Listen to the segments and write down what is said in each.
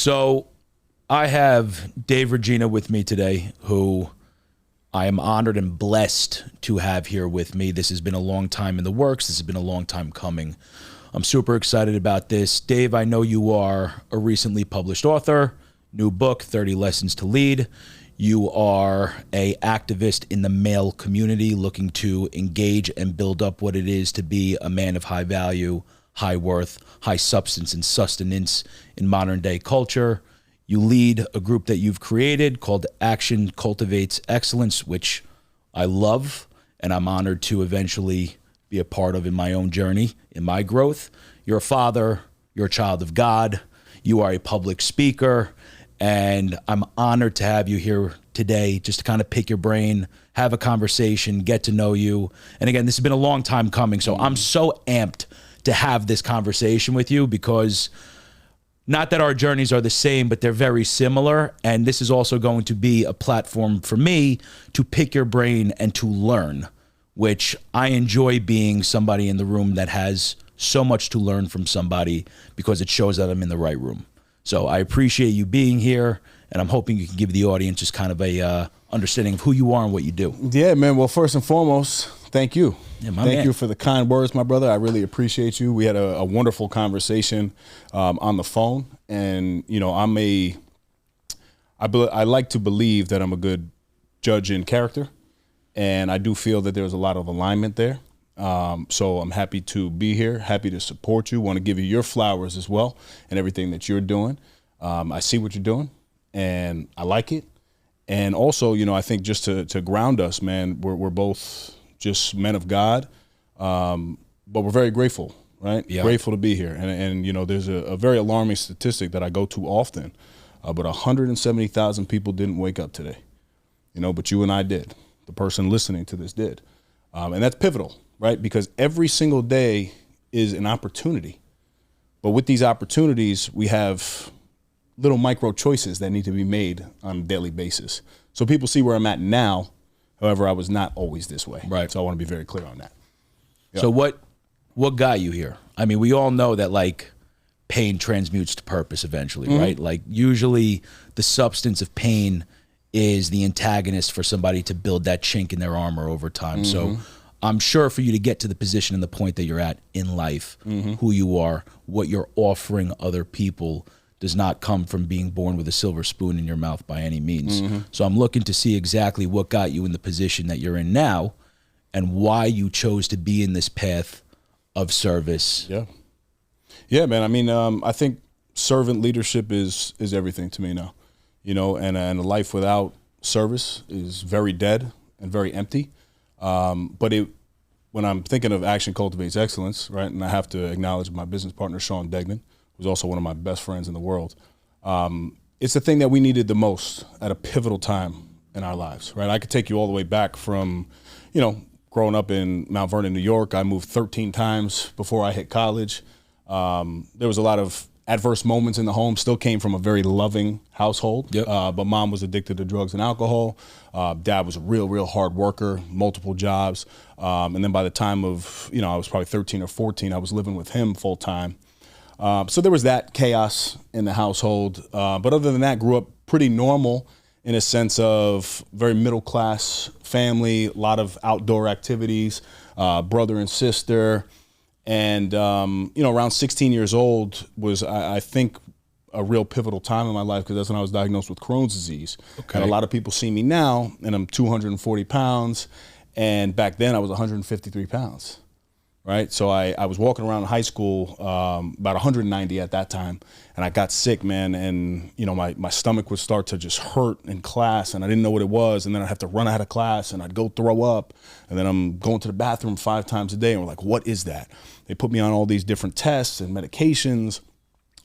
So I have Dave Regina with me today, who I am honored and blessed to have here with me. This has been a long time in the works. This has been a long time coming. I'm super excited about this. Dave, I know you are a recently published author, new book, 30 Lessons to Lead. You are an activist in the male community looking to engage and build up what it is to be a man of high value, high worth, high substance and sustenance in modern day culture. You lead a group that you've created called Cultivates Excellence, which I love, and I'm honored to eventually be a part of in my own journey, in my growth. You're a father, you're a child of God, you are a public speaker, and I'm honored to have you here today just to kind of pick your brain, have a conversation, get to know you. And again, this has been a long time coming, so I'm so amped to have this conversation with you, because not that our journeys are the same, but they're very similar. And this is also going to be a platform for me to pick your brain and to learn, which I enjoy being somebody in the room that has so much to learn from somebody, because it shows that I'm in the right room. So I appreciate you being here, and I'm hoping you can give the audience just kind of a understanding of who you are and what you do. Yeah, man. Well, first and foremost, thank you. Yeah, thank you for the kind words, my brother. I really appreciate you. We had a wonderful conversation on the phone, and you know, I like to believe that I'm a good judge in character, and I do feel that there's a lot of alignment there. So I'm happy to be here, happy to support you, want to give you your flowers as well and everything that you're doing. I see what you're doing, and I like it. And also, you know, I think just to ground us, man, we're both just men of God, but we're very grateful, right? Yeah. Grateful to be here. And you know, there's a very alarming statistic that I go to often, but 170,000 people didn't wake up today, you know, but you and I did. The person listening to this did. And that's pivotal, right? Because every single day is an opportunity. But with these opportunities, we have little micro choices that need to be made on a daily basis. So people see where I'm at now. However, I was not always this way. Right. So I want to be very clear on that. Yep. So what got you here? I mean, we all know that like pain transmutes to purpose eventually, right? Like usually the substance of pain is the antagonist for somebody to build that chink in their armor over time. So I'm sure for you to get to the position and the point that you're at in life, who you are, what you're offering other people does not come from being born with a silver spoon in your mouth by any means. So I'm looking to see exactly what got you in the position that you're in now and why you chose to be in this path of service. Yeah. Yeah, man. I mean, I think servant leadership is everything to me now, you know, and a life without service is very dead and very empty. But when I'm thinking of Action Cultivates Excellence, right, and I have to acknowledge my business partner, Sean Degnan, who's also one of my best friends in the world. It's the thing that we needed the most at a pivotal time in our lives, right? I could take you all the way back from, you know, growing up in Mount Vernon, New York. I moved 13 times before I hit college. There was a lot of adverse moments in the home. Still came from a very loving household, but mom was addicted to drugs and alcohol. Dad was a real hard worker, multiple jobs. And then by the time of, you know, I was probably 13 or 14, I was living with him full time. So there was that chaos in the household. But other than that, grew up pretty normal in a sense of very middle class family, a lot of outdoor activities, brother and sister. And, you know, around 16 years old was, I think, a real pivotal time in my life, because that's when I was diagnosed with Crohn's disease. Okay. And a lot of people see me now, and I'm 240 pounds. And back then I was 153 pounds. Right. So I was walking around high school, about 190 at that time, and I got sick, man. And, you know, my stomach would start to just hurt in class, and I didn't know what it was. And then I'd have to run out of class, and I'd go throw up. And then I'm going to the bathroom 5 times a day. And we're like, what is that? They put me on all these different tests and medications.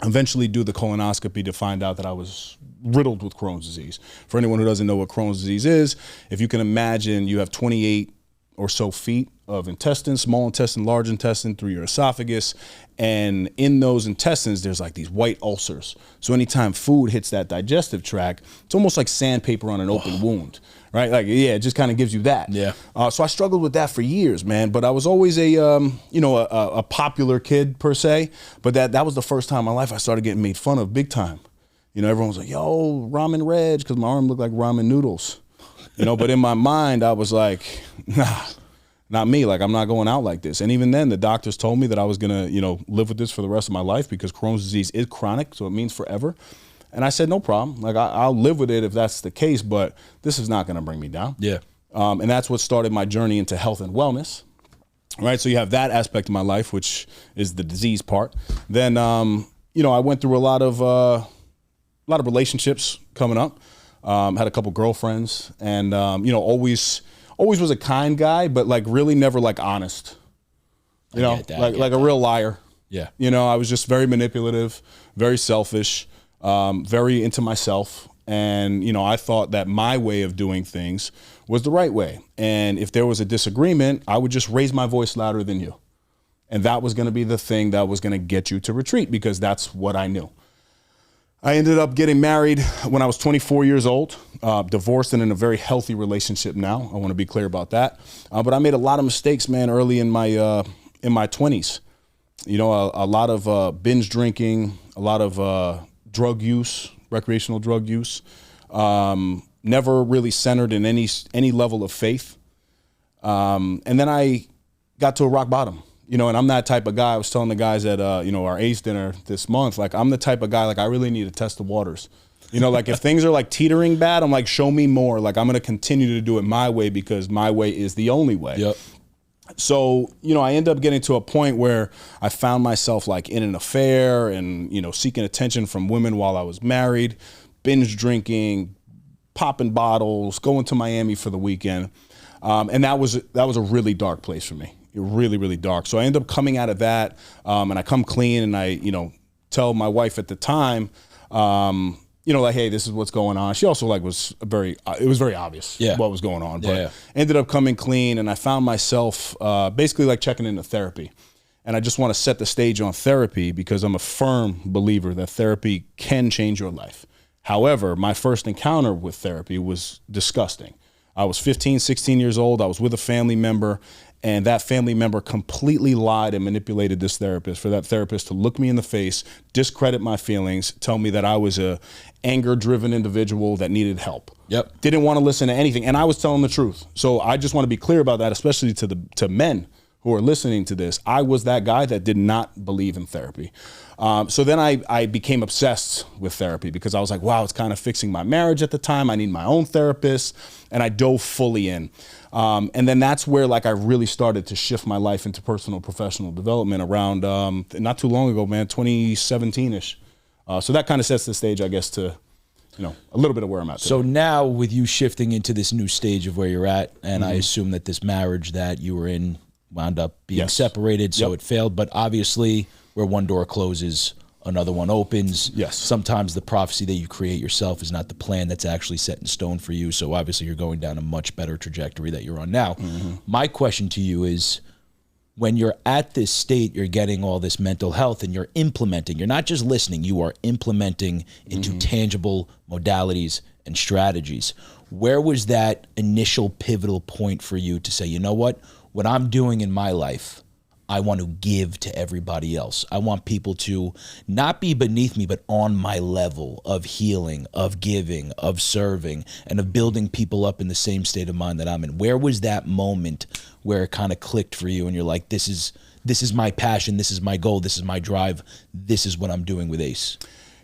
Eventually do the colonoscopy to find out that I was riddled with Crohn's disease. For anyone who doesn't know what Crohn's disease is, if you can imagine, you have 28 or so feet of intestine, small intestine, large intestine, through your esophagus. And in those intestines, there's like these white ulcers. So anytime food hits that digestive tract, it's almost like sandpaper on an open wound, right? Like, yeah, it just kind of gives you that. Yeah. So I struggled with that for years, man. But I was always a popular kid per se. But that was the first time in my life I started getting made fun of big time. everyone was like, yo, ramen Reg, because my arm looked like ramen noodles. But in my mind, I was like, nah, not me. Like, I'm not going out like this. And even then, the doctors told me that I was going to, live with this for the rest of my life because Crohn's disease is chronic, so it means forever. And I said, no problem. Like, I'll live with it if that's the case, but this is not going to bring me down. Yeah. And that's what started my journey into health and wellness. Right. So you have that aspect of my life, which is the disease part. Then, I went through a lot of relationships coming up. Had a couple girlfriends, and always was a kind guy, but like really never like honest. Like a real liar. Yeah. I was just very manipulative, very selfish, very into myself. And, I thought that my way of doing things was the right way. And if there was a disagreement, I would just raise my voice louder than you. And that was going to be the thing that was going to get you to retreat, because that's what I knew. I ended up getting married when I was 24 years old, divorced and in a very healthy relationship now. I want to be clear about that. But I made a lot of mistakes, man, early in my 20s. A lot of binge drinking, a lot of drug use, recreational drug use. Never really centered in any level of faith. And then I got to a rock bottom. And I'm that type of guy. I was telling the guys at, our ACE dinner this month, like, I'm the type of guy, like, I really need to test the waters. Like, if things are, like, teetering bad, I'm like, show me more. Like, I'm going to continue to do it my way because my way is the only way. Yep. So, I ended up getting to a point where I found myself, like, in an affair and, seeking attention from women while I was married, binge drinking, popping bottles, going to Miami for the weekend. And that was a really dark place for me. Really, really dark. So I ended up coming out of that, and I come clean, and I, tell my wife at the time, like, hey, this is what's going on. She also it was very obvious what was going on, but ended up coming clean, and I found myself basically like checking into therapy. And I just want to set the stage on therapy because I'm a firm believer that therapy can change your life. However, my first encounter with therapy was disgusting. I was 15, 16 years old. I was with a family member, and that family member completely lied and manipulated this therapist for that therapist to look me in the face, discredit my feelings, tell me that I was a anger-driven individual that needed help. Yep. Didn't want to listen to anything, and I was telling the truth. So I just want to be clear about that, especially to men who are listening to this. I was that guy that did not believe in therapy. So then I became obsessed with therapy because I was like, wow, it's kind of fixing my marriage at the time. I need my own therapist. And I dove fully in. And then that's where I really started to shift my life into personal professional development around not too long ago, man, 2017-ish. So that kind of sets the stage, I guess, to a little bit of where I'm at today. So now with you shifting into this new stage of where you're at, and I assume that this marriage that you were in wound up being separated, so it failed. But obviously, where one door closes, another one opens. Yes. Sometimes the prophecy that you create yourself is not the plan that's actually set in stone for you. So obviously, you're going down a much better trajectory that you're on now. Mm-hmm. My question to you is, when you're at this state, you're getting all this mental health and you're implementing. You're not just listening, you are implementing into tangible modalities and strategies. Where was that initial pivotal point for you to say, you know what I'm doing in my life, I want to give to everybody else. I want people to not be beneath me, but on my level of healing, of giving, of serving, and of building people up in the same state of mind that I'm in. Where was that moment where it kind of clicked for you and you're like, this is my passion, this is my goal, this is my drive, this is what I'm doing with ACE?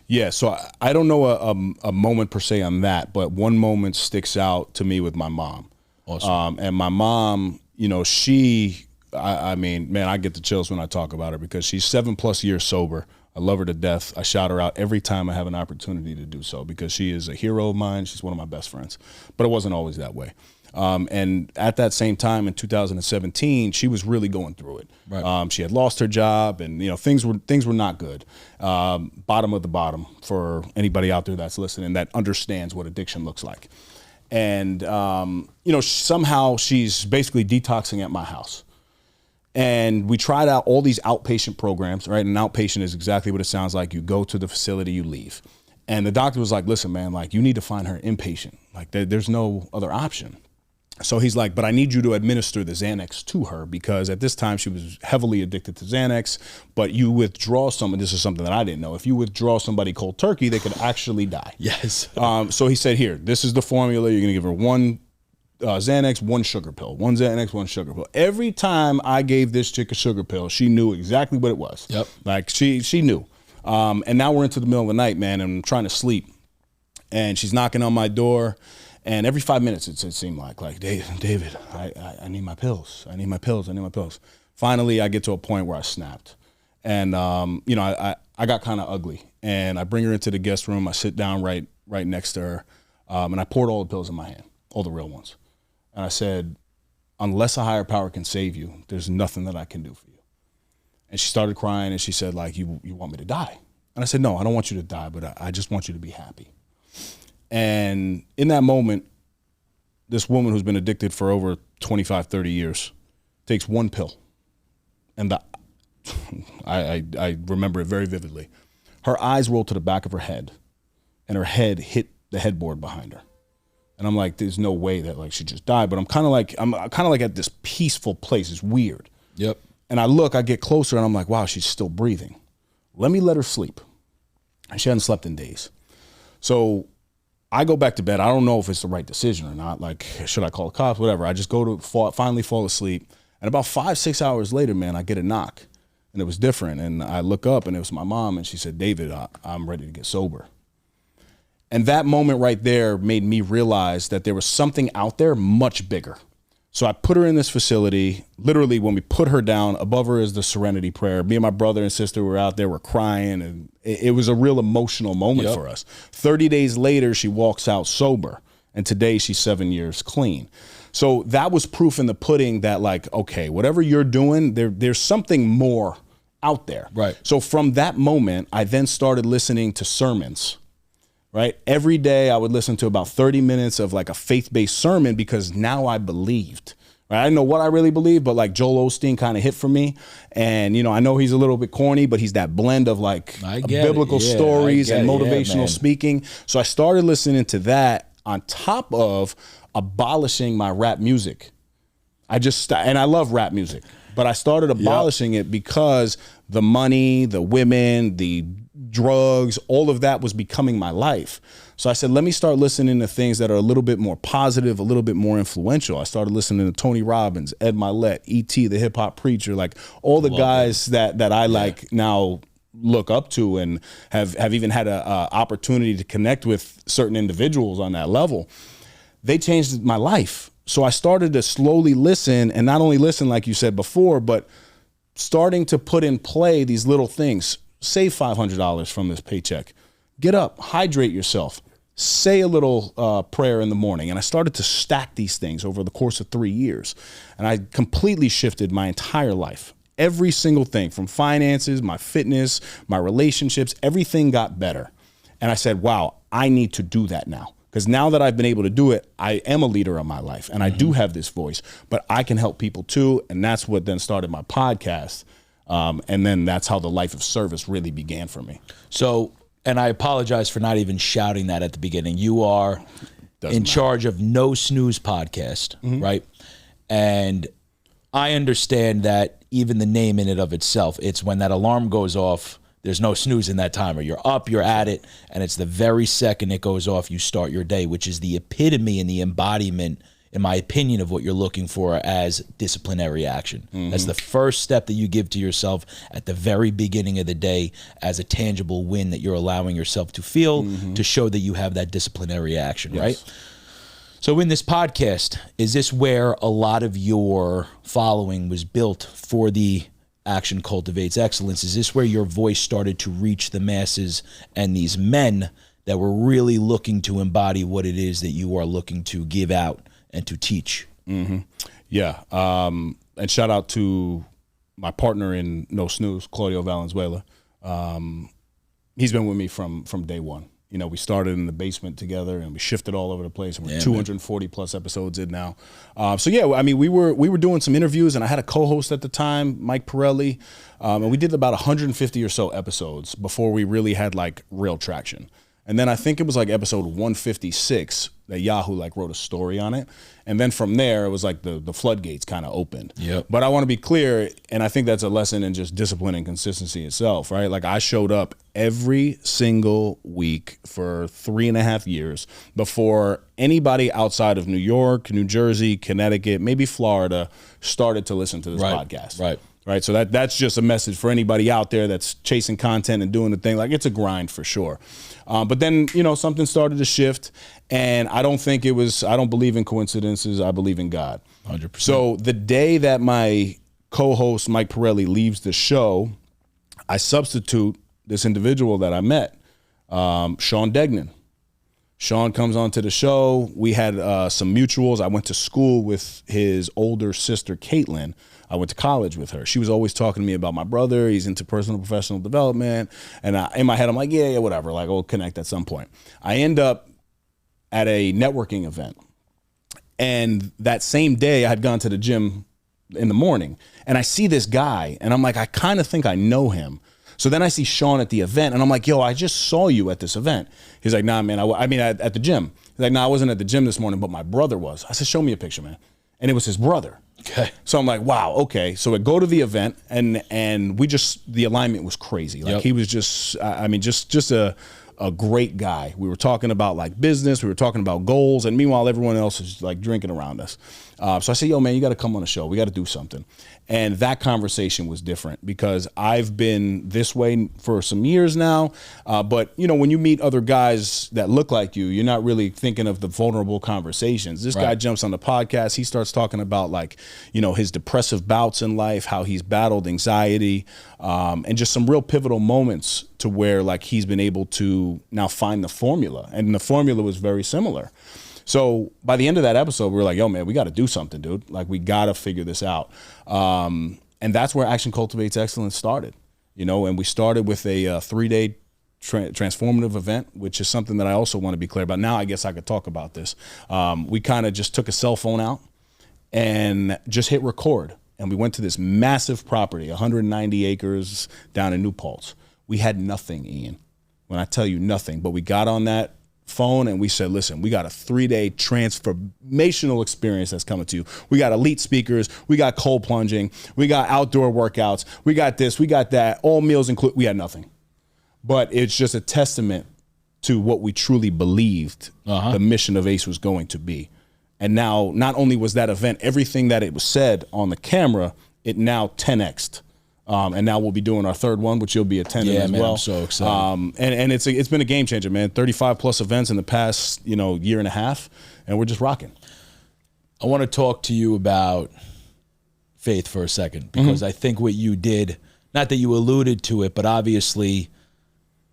Yeah, so I don't know a moment per se on that, but one moment sticks out to me with my mom. Awesome. And my mom, she... I mean, man, I get the chills when I talk about her because she's 7+ years sober. I love her to death. I shout her out every time I have an opportunity to do so because she is a hero of mine. She's one of my best friends, but it wasn't always that way. And at that same time in 2017, she was really going through it. Right. She had lost her job and, things were not good. Bottom of the bottom for anybody out there that's listening that understands what addiction looks like. And, somehow she's basically detoxing at my house. And we tried out all these outpatient programs, right? And outpatient is exactly what it sounds like. You go to the facility, you leave. And the doctor was like, listen, man, you need to find her inpatient. There's no other option. So he's like, but I need you to administer the Xanax to her, because at this time she was heavily addicted to Xanax. But you withdraw someone, this is something that I didn't know. If you withdraw somebody cold turkey, they could actually die. Yes. So he said, here, this is the formula. You're going to give her one Xanax, one sugar pill. One Xanax, one sugar pill. Every time I gave this chick a sugar pill, she knew exactly what it was. Yep. Like she knew. And now we're into the middle of the night, man, and I'm trying to sleep. And she's knocking on my door. And every 5 minutes, it seemed like David, I need my pills. I need my pills. I need my pills. Finally, I get to a point where I snapped. And, I got kind of ugly. And I bring her into the guest room. I sit down right next to her. And I poured all the pills in my hand, all the real ones. And I said, unless a higher power can save you, there's nothing that I can do for you. And she started crying, and she said, like, you want me to die? And I said, no, I don't want you to die, but I just want you to be happy. And in that moment, this woman who's been addicted for over 25, 30 years takes one pill. And I remember it very vividly. Her eyes rolled to the back of her head, and her head hit the headboard behind her. And I'm like, there's no way that like she just died. But I'm kind of like at this peaceful place. It's weird. Yep. And I get closer, and I'm like, wow, she's still breathing. Let me let her sleep. And she hadn't slept in days. So I go back to bed. I don't know if it's the right decision or not. Like, should I call the cops? Whatever. I just go to finally fall asleep. And about 5-6 hours later, man, I get a knock. And it was different. And I look up, and it was my mom. And she said, David, I'm ready to get sober. And that moment right there made me realize that there was something out there much bigger. So I put her in this facility. Literally, when we put her down, above her is the Serenity Prayer. Me and my brother and sister were out there, we're crying, and it was a real emotional moment for us. 30 days later, she walks out sober, and today she's 7 years clean. So that was proof in the pudding that, like, okay, whatever you're doing, there's something more out there. Right. So from that moment, I then started listening to sermons. Right. Every day I would listen to about 30 minutes of like a faith-based sermon, because now I believed. Right. I didn't know what I really believed, but like Joel Osteen kind of hit for me. And, I know he's a little bit corny, but he's that blend of like biblical stories and motivational speaking. So I started listening to that on top of abolishing my rap music. And I love rap music, but I started abolishing it because the money, the women, the drugs, all of that was becoming my life. So I said, let me start listening to things that are a little bit more positive, a little bit more influential. I started listening to Tony Robbins, Ed Mylett, E.T., the hip hop preacher, like all the guys that I like now look up to, and have even had a opportunity to connect with certain individuals on that level. They changed my life. So I started to slowly listen, and not only listen, like you said before, but starting to put in play these little things. Save $500 from this paycheck. Get up, hydrate yourself, say a little prayer in the morning. And I started to stack these things over the course of 3 years. And I completely shifted my entire life. Every single thing, from finances, my fitness, my relationships, everything got better. And I said, wow, I need to do that now. Because now that I've been able to do it, I am a leader of my life, and I do have this voice, but I can help people too. And that's what then started my podcast. And then that's how the life of service really began for me. So, and I apologize for not even shouting that at the beginning. You are in charge of No Snooze Podcast, right? And I understand that even the name in and of itself, it's when that alarm goes off, there's no snooze in that timer. You're up, you're at it, and it's the very second it goes off, you start your day, which is the epitome and the embodiment, in my opinion, of what you're looking for as disciplinary action. That's the first step that you give to yourself at the very beginning of the day as a tangible win that you're allowing yourself to feel to show that you have that disciplinary action, right? So in this podcast, is this where a lot of your following was built for the action Cultivates Excellence? Is this where your voice started to reach the masses and these men that were really looking to embody what it is that you are looking to give out and to teach? Yeah. And shout out to my partner in No Snooze, Claudio Valenzuela. He's been with me from day one. We started in the basement together, and we shifted all over the place, and we're 240 plus episodes in now. So yeah, I mean, we were doing some interviews, and I had a co-host at the time, Mike Pirelli, and we did about 150 or so episodes before we really had like real traction. And then I think it was like episode 156 that Yahoo like wrote a story on it. And then from there, it was like the floodgates kind of opened. Yep. But I want to be clear, and I think that's a lesson in just discipline and consistency itself, right? Like I showed up every single week for 3.5 years before anybody outside of New York, New Jersey, Connecticut, maybe Florida started to listen to this podcast. Right. So that's just a message for anybody out there that's chasing content and doing the thing. Like it's a grind for sure. But then, something started to shift, and I don't believe in coincidences. I believe in God. 100%. So the day that my co-host, Mike Pirelli, leaves the show, I substitute this individual that I met, Sean Degnan. Sean comes onto the show. We had some mutuals. I went to school with his older sister, Caitlin. I went to college with her. She was always talking to me about my brother. He's into personal and professional development. And in my head, I'm like, yeah, whatever. Like, we'll connect at some point. I end up at a networking event. And that same day, I had gone to the gym in the morning. And I see this guy. And I'm like, I kind of think I know him. So then I see Sean at the event. And I'm like, yo, I just saw you at this event. He's like, nah, man. At the gym. He's like, nah, I wasn't at the gym this morning, but my brother was. I said, show me a picture, man. And it was his brother. Okay. So I'm like, wow, okay. So I go to the event, and the alignment was crazy. Like he was just a great guy. We were talking about like business, we were talking about goals, and meanwhile everyone else is like drinking around us. So I said, yo, man, you got to come on the show. We got to do something. And that conversation was different because I've been this way for some years now. But, when you meet other guys that look like you, you're not really thinking of the vulnerable conversations. This guy jumps on the podcast. He starts talking about like, his depressive bouts in life, how he's battled anxiety, and just some real pivotal moments to where like he's been able to now find the formula. And the formula was very similar. So by the end of that episode, we were like, yo, man, we got to do something, dude. Like, we got to figure this out. And that's where Action Cultivates Excellence started, and we started with a 3-day transformative event, which is something that I also want to be clear about. Now, I guess I could talk about this. We kind of just took a cell phone out and just hit record. And we went to this massive property, 190 acres down in New Paltz. We had nothing, Ian. When I tell you nothing, but we got on that phone and we said, listen, we got a 3-day transformational experience that's coming to you. We got elite speakers, we got cold plunging, we got outdoor workouts, we got this, we got that, all meals included. We had nothing. But it's just a testament to what we truly believed the mission of ACE was going to be. And now, not only was that event, everything that it was said on the camera, it now 10x'd. And now we'll be doing our third one, which you'll be attending as well. I'm so excited. And it's been a game changer, man. 35 plus events in the past, year and a half, and we're just rocking. I want to talk to you about faith for a second, because I think what you did, not that you alluded to it, but obviously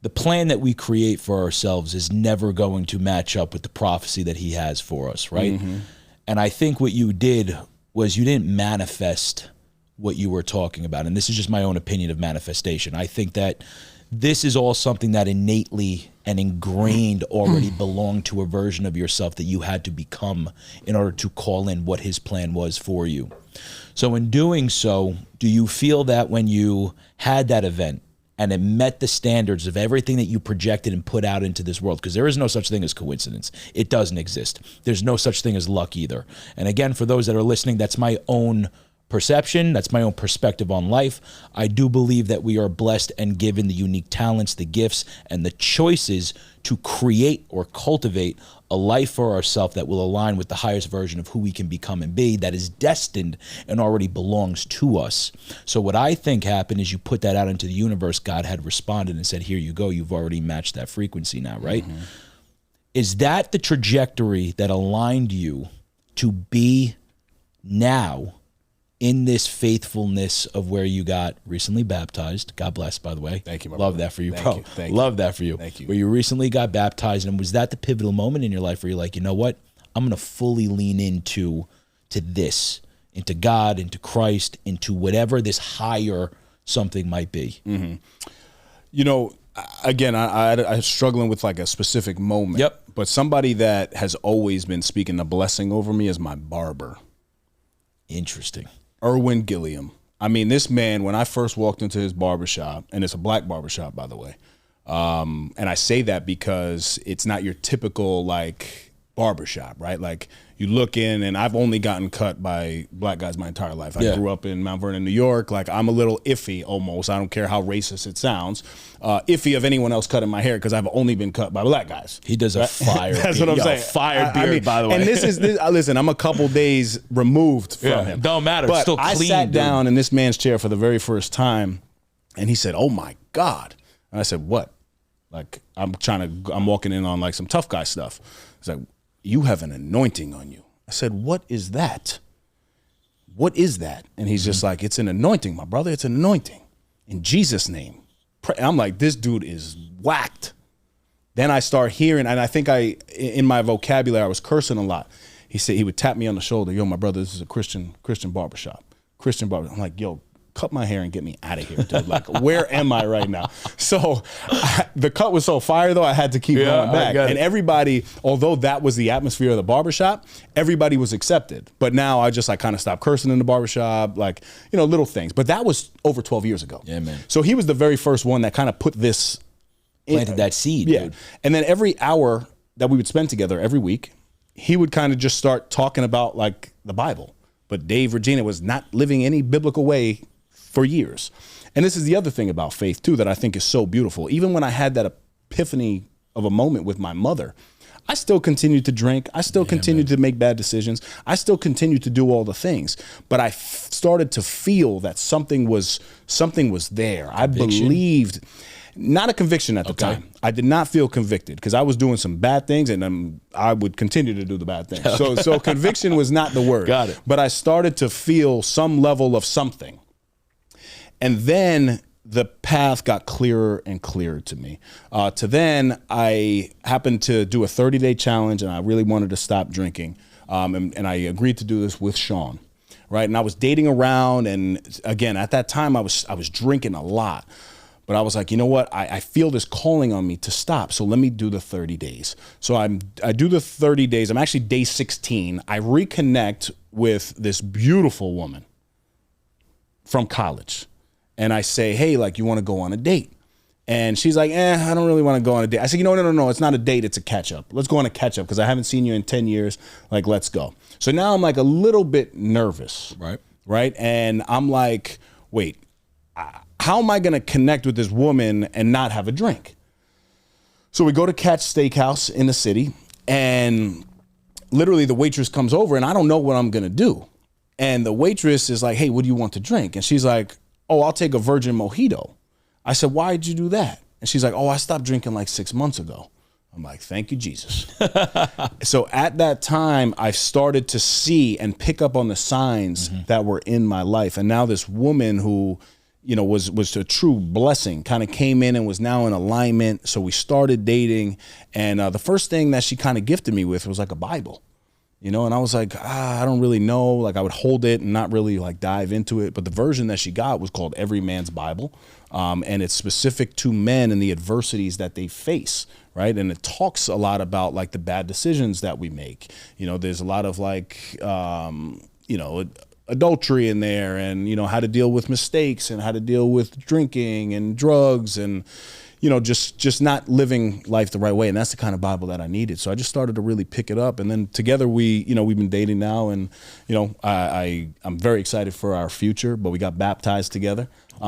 the plan that we create for ourselves is never going to match up with the prophecy that he has for us, right? And I think what you did was you didn't manifest what you were talking about. And this is just my own opinion of manifestation. I think that this is all something that innately and ingrained already belonged to a version of yourself that you had to become in order to call in what his plan was for you. So in doing so, do you feel that when you had that event and it met the standards of everything that you projected and put out into this world, because there is no such thing as coincidence. It doesn't exist. There's no such thing as luck either. And again, for those that are listening, that's my own perception. That's my own perspective on life. I do believe that we are blessed and given the unique talents, the gifts, and the choices to create or cultivate a life for ourselves that will align with the highest version of who we can become and be, that is destined and already belongs to us. So what I think happened is you put that out into the universe. God had responded and said, here you go. You've already matched that frequency now, right? Is that the trajectory that aligned you to be now in this faithfulness of where you got recently baptized? God bless, by the way. Thank you, my Love brother. that for you, Thank bro. you. Thank Love you. that for you. Thank you. Where you recently got baptized, and was that the pivotal moment in your life where you're like, you know what? I'm going to fully lean into this, into God, into Christ, into whatever this higher something might be. Again, I'm struggling with like a specific moment. Yep. But somebody that has always been speaking a blessing over me is my barber. Interesting. Erwin Gilliam. I mean, this man, when I first walked into his barbershop, and it's a black barbershop, by the way, And I say that because it's not your typical like barbershop, right? Like you look in, and I've only gotten cut by black guys my entire life. I grew up in Mount Vernon, New York. Like I'm a little iffy almost. I don't care how racist it sounds. Iffy of anyone else cutting my hair because I've only been cut by black guys. He does a fire That's beard. what I'm saying. Fire beard, by the way. And listen, I'm a couple days removed from him. Don't matter. But It's still clean, I sat dude. down in this man's chair for the very first time, and he said, "Oh my God." And I said, "What?" Like I'm walking in on like some tough guy stuff. He's like, "You have an anointing on you." I said, "What is that? What is that?" And he's just like, "It's an anointing, my brother. It's an anointing in Jesus' name." I'm like, this dude is whacked. Then I start hearing, and I think in my vocabulary, I was cursing a lot. He said, he would tap me on the shoulder. "Yo, my brother, this is a Christian barbershop. Christian barbershop." I'm like, "Yo, cut my hair and get me out of here, dude. Like, where am I right now?" So the cut was so fire, though, I had to keep going back. And everybody, although that was the atmosphere of the barbershop, everybody was accepted. But now I just like kind of stopped cursing in the barbershop, like, little things. But that was over 12 years ago. Yeah, man. So he was the very first one that kind of put this Planted that seed, dude. And then every hour that we would spend together every week, he would kind of just start talking about like the Bible. But Dave Reggina was not living any biblical way for years. And this is the other thing about faith too that I think is so beautiful. Even when I had that epiphany of a moment with my mother, I still continued to drink. I still continued to make bad decisions. I still continued to do all the things. But I started to feel that something was there. I believed. Not a conviction at the time. I did not feel convicted because I was doing some bad things, and I would continue to do the bad things. So conviction was not the word. Got it. But I started to feel some level of something. And then the path got clearer and clearer to me. To then, I happened to do a 30-day challenge, and I really wanted to stop drinking. And I agreed to do this with Sean, right? And I was dating around, and again, at that time, I was drinking a lot. But I was like, you know what? I feel this calling on me to stop. So let me do the 30 days. So I do the 30 days. I'm actually day 16. I reconnect with this beautiful woman from college. And I say, "Hey, like, you want to go on a date?" And she's like, "I don't really want to go on a date." I said, no. It's not a date. It's a catch up. Let's go on a catch up because I haven't seen you in 10 years. Like, let's go. So now I'm like a little bit nervous. Right. And I'm like, wait, how am I going to connect with this woman and not have a drink? So we go to Catch Steakhouse in the city, and literally the waitress comes over, and I don't know what I'm going to do. And the waitress is like, "Hey, what do you want to drink?" And she's like, "Oh, I'll take a virgin mojito." I said, "Why'd you do that?" And she's like, "Oh, I stopped drinking like 6 months ago." I'm like, "Thank you, Jesus." So at that time, I started to see and pick up on the signs that were in my life. And now this woman who was a true blessing, kind of came in and was now in alignment. So we started dating. And the first thing that she kind of gifted me with was like a Bible, and I was like, I don't really know. Like I would hold it and not really like dive into it. But the version that she got was called Every Man's Bible. And it's specific to men and the adversities that they face. Right. And it talks a lot about like the bad decisions that we make. There's a lot of like, adultery in there, and how to deal with mistakes and how to deal with drinking and drugs and just not living life the right way. And that's the kind of Bible that I needed. So I just started to really pick it up, and then together we've been dating now, and I'm very excited for our future. But we got baptized together,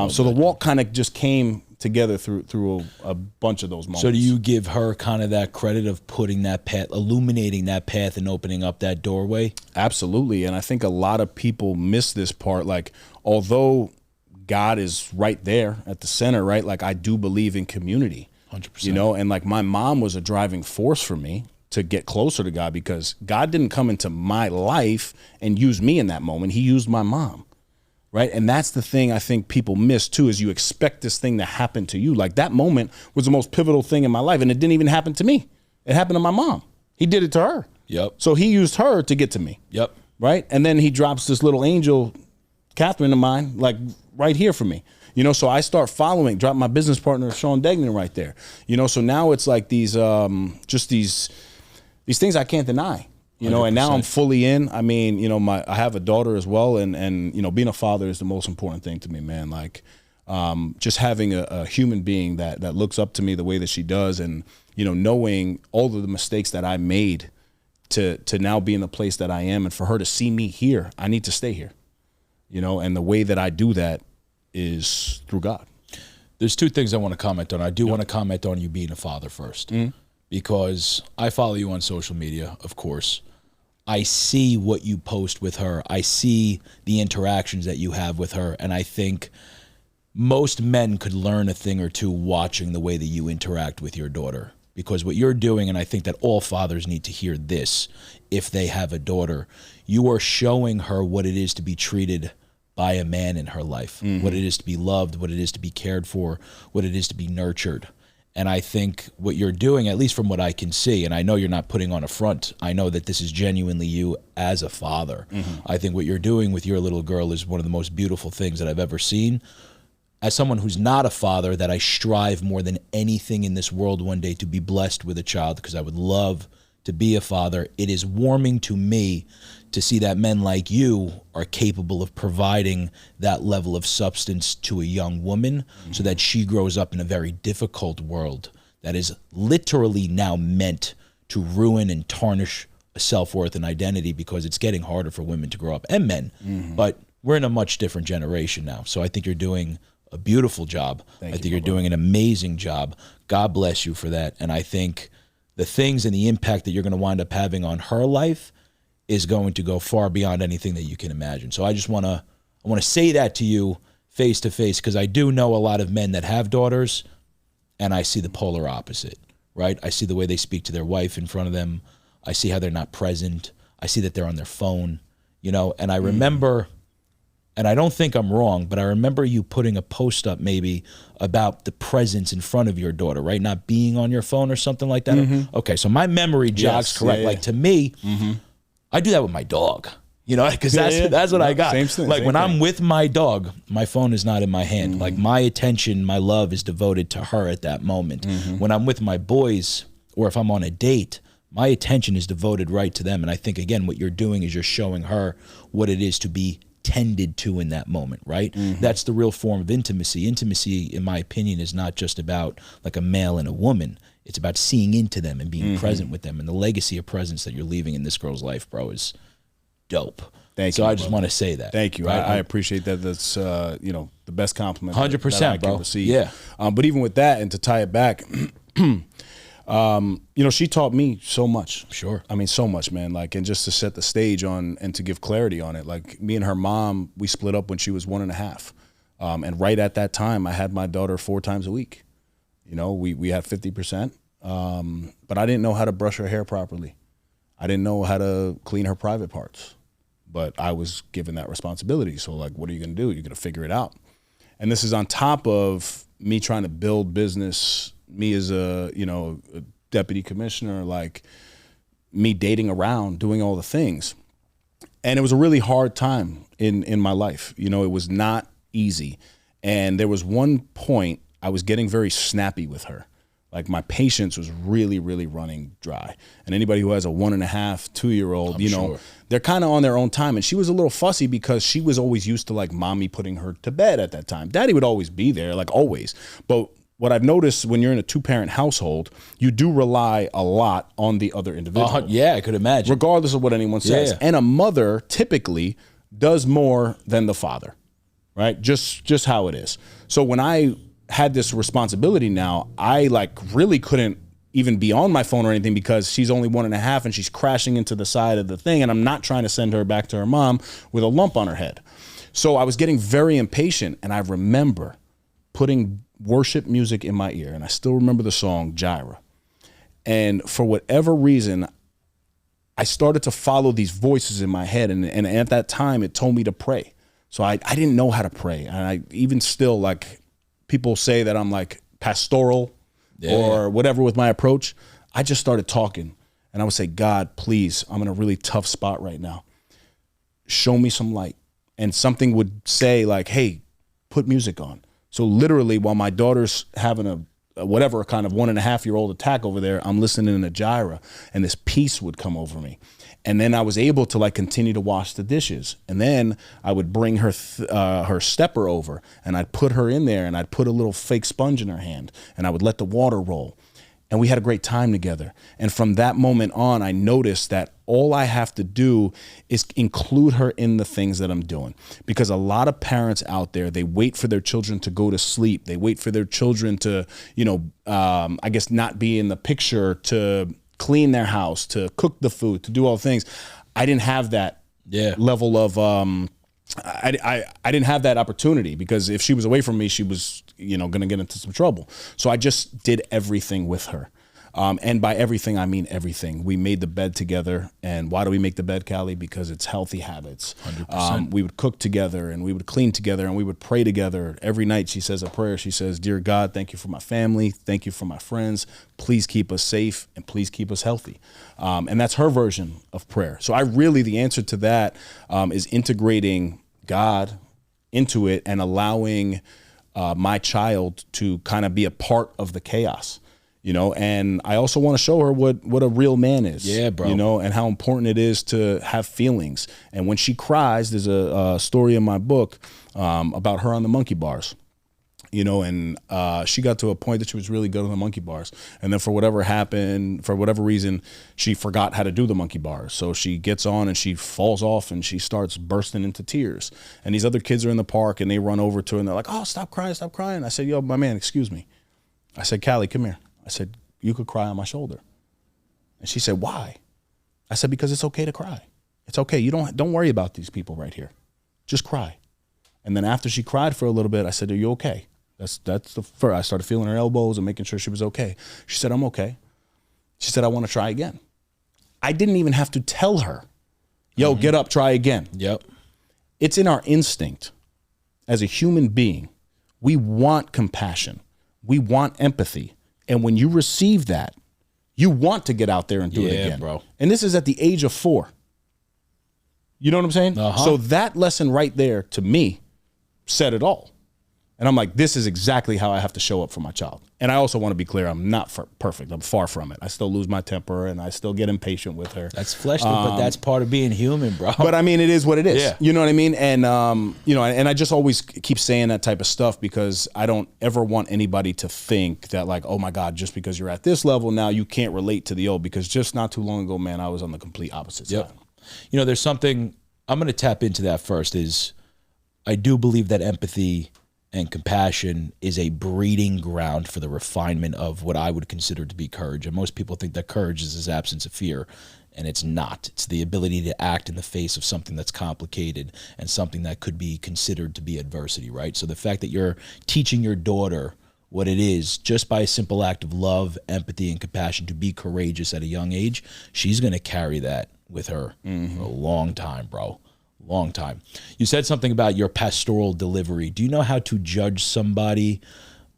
so the walk kind of just came together through a bunch of those moments. So do you give her kind of that credit of putting that path, illuminating that path and opening up that doorway? Absolutely. And I think a lot of people miss this part. Like, although God is right there at the center, right? Like, I do believe in community, 100%. And like my mom was a driving force for me to get closer to God, because God didn't come into my life and use me in that moment. He used my mom. Right. And that's the thing I think people miss, too, is you expect this thing to happen to you. Like, that moment was the most pivotal thing in my life. And it didn't even happen to me. It happened to my mom. He did it to her. Yep. So he used her to get to me. Yep. Right. And then he drops this little angel, Catherine, of mine, like right here for me. So I start following, drop my business partner, Sean Degnan, right there. So now it's like these things I can't deny. And now I'm fully in. I mean, I have a daughter as well, and being a father is the most important thing to me, man. Like, Just having a human being that looks up to me the way that she does, and knowing all of the mistakes that I made to now be in the place that I am, and for her to see me here, I need to stay here. And the way that I do that is through God. There's two things I want to comment on. I do want to comment on you being a father first, because I follow you on social media, of course. I see what you post with her. I see the interactions that you have with her, and I think most men could learn a thing or two watching the way that you interact with your daughter, because what you're doing, and I think that all fathers need to hear this if they have a daughter, you are showing her what it is to be treated by a man in her life, what it is to be loved, what it is to be cared for, what it is to be nurtured. And I think what you're doing, at least from what I can see, and I know you're not putting on a front, I know that this is genuinely you as a father. I think what you're doing with your little girl is one of the most beautiful things that I've ever seen. As someone who's not a father, that I strive more than anything in this world one day to be blessed with a child, because I would love to be a father. It is warming to me to see that men like you are capable of providing that level of substance to a young woman, so that she grows up in a very difficult world that is literally now meant to ruin and tarnish a self-worth and identity, because it's getting harder for women to grow up, and men. But we're in a much different generation now. So I think you're doing a beautiful job. I think you're doing an amazing job. God bless you for that. And I think the things and the impact that you're going to wind up having on her life is going to go far beyond anything that you can imagine. So I just want to say that to you face to face, because I do know a lot of men that have daughters, and I see the polar opposite, right? I see the way they speak to their wife in front of them. I see how they're not present. I see that they're on their phone, and I remember, and I don't think I'm wrong, but I remember you putting a post up maybe about the presence in front of your daughter, right? Not being on your phone or something like that. Okay, so my memory jogs correct. Yeah. Like, to me, I do that with my dog, because that's what I got. Same thing. Like, when I'm with my dog, my phone is not in my hand. Like, my attention, my love is devoted to her at that moment. When I'm with my boys, or if I'm on a date, my attention is devoted right to them. And I think, again, what you're doing is you're showing her what it is to be tended to in that moment, right? That's the real form of intimacy. Intimacy, in my opinion, is not just about like a male and a woman. It's about seeing into them and being present with them. And the legacy of presence that you're leaving in this girl's life, bro, is dope. Thank you. So I just want to say that. Thank you. Right? I appreciate that. That's the best compliment 100%, that I bro. can receive. Yeah. But even with that, and to tie it back, she taught me so much. Sure. I mean, so much, man. Like, and just to set the stage on and to give clarity on it. Like, me and her mom, we split up when she was 1.5. And right at that time, I had my daughter 4 times a week. We had 50%. But I didn't know how to brush her hair properly. I didn't know how to clean her private parts. But I was given that responsibility. So, like, what are you going to do? You're going to figure it out. And this is on top of me trying to build business, me as a deputy commissioner, like me dating around, doing all the things. And it was a really hard time in my life. It was not easy. And there was one point I was getting very snappy with her. Like, my patience was really, really running dry. And anybody who has a 1.5, 2-year-old, sure. they're kind of on their own time. And she was a little fussy because she was always used to, like, mommy putting her to bed at that time. Daddy would always be there, like, always. But what I've noticed when you're in a 2-parent household, you do rely a lot on the other individual. Yeah, I could imagine. Regardless of what anyone says. Yeah. And a mother typically does more than the father, right? Just how it is. So when I had this responsibility now, I really couldn't even be on my phone or anything, because she's only 1.5 and she's crashing into the side of the thing, and I'm not trying to send her back to her mom with a lump on her head. So I was getting very impatient, and I remember putting worship music in my ear, and I still remember the song Jireh. And for whatever reason, I started to follow these voices in my head, and at that time it told me to pray. So I didn't know how to pray, and I even still, like, people say that I'm like pastoral or whatever with my approach. I just started talking, and I would say, God, please, I'm in a really tough spot right now. Show me some light. And something would say, like, hey, put music on. So literally, while my daughter's having whatever kind of 1.5-year-old attack over there, I'm listening to Gyra, and this peace would come over me. And then I was able to like continue to wash the dishes. And then I would bring her her stepper over, and I'd put her in there, and I'd put a little fake sponge in her hand, and I would let the water roll. And we had a great time together. And from that moment on, I noticed that all I have to do is include her in the things that I'm doing. Because a lot of parents out there, they wait for their children to go to sleep. They wait for their children to, I guess, not be in the picture, to clean their house, to cook the food, to do all things. I didn't have that level of, I didn't have that opportunity, because if she was away from me, she was, going to get into some trouble. So I just did everything with her. And by everything, I mean everything. We made the bed together. And why do we make the bed, Callie? Because it's healthy habits. 100%. We would cook together, and we would clean together, and we would pray together. Every night she says a prayer. She says, "Dear God, thank you for my family. Thank you for my friends. Please keep us safe, and please keep us healthy." And that's her version of prayer. So the answer to that is integrating God into it and allowing my child to kind of be a part of the chaos. And I also want to show her what a real man is. Yeah, bro. And how important it is to have feelings. And when she cries, there's a story in my book about her on the monkey bars. And she got to a point that she was really good on the monkey bars. And then for whatever reason, she forgot how to do the monkey bars. So she gets on and she falls off and she starts bursting into tears. And these other kids are in the park and they run over to her and they're like, "Oh, stop crying, stop crying." I said, "Yo, my man, excuse me." I said, "Callie, come here." I said, "You could cry on my shoulder." And she said, "Why?" I said, "Because it's okay to cry. It's okay. You don't worry about these people right here. Just cry." And then after she cried for a little bit, I said, "Are you okay?" That's the first. I started feeling her elbows and making sure she was okay. She said, "I'm okay." She said, "I want to try again." I didn't even have to tell her, "Yo, get up, try again." Yep. It's in our instinct as a human being. We want compassion. We want empathy. And when you receive that, you want to get out there and do it again. Bro. And this is at the age of 4. You know what I'm saying? So that lesson right there, to me, said it all. And I'm like, this is exactly how I have to show up for my child. And I also want to be clear, I'm not perfect. I'm far from it. I still lose my temper and I still get impatient with her. That's fleshly, but that's part of being human, bro. But I mean, it is what it is. Yeah. You know what I mean? And, and I just always keep saying that type of stuff because I don't ever want anybody to think that like, oh my God, just because you're at this level now, you can't relate to the old. Because just not too long ago, man, I was on the complete opposite side. There's something, I'm going to tap into that first, is I do believe that empathy and compassion is a breeding ground for the refinement of what I would consider to be courage. And most people think that courage is this absence of fear, and it's not. It's the ability to act in the face of something that's complicated and something that could be considered to be adversity, right? So the fact that you're teaching your daughter what it is just by a simple act of love, empathy, and compassion to be courageous at a young age, she's going to carry that with her for a long time, bro. Long time. You said something about your pastoral delivery. Do you know how to judge somebody